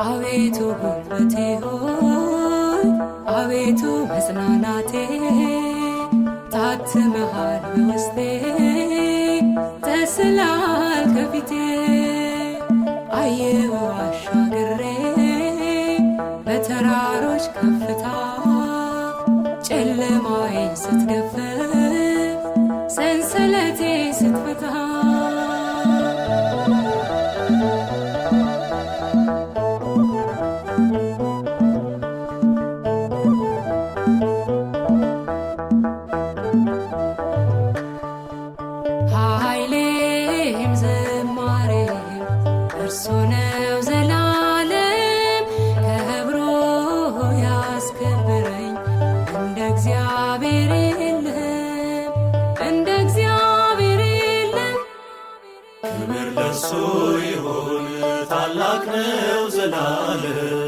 አቤቱ ጉልበቴ ሆይ አቤቱ መጽናናቴ ታትመሃል በውስጤ ተስለሃል ከፊቴ አየሁ አሻግሬ በተራሮች ከፍታ ጨለማዬን ስትገፍ ሰንሰለቴ ስትፈታ ኃይሌም ዝማሬም እርሱ ነው ዘላለም ከብሮ ያስከብረኝ እንደ እግዚአብሔር የለም እንደ እግዚአብሔር የለም። ክብር ለሱ ይሁን ታላቅ ነው ዘላለም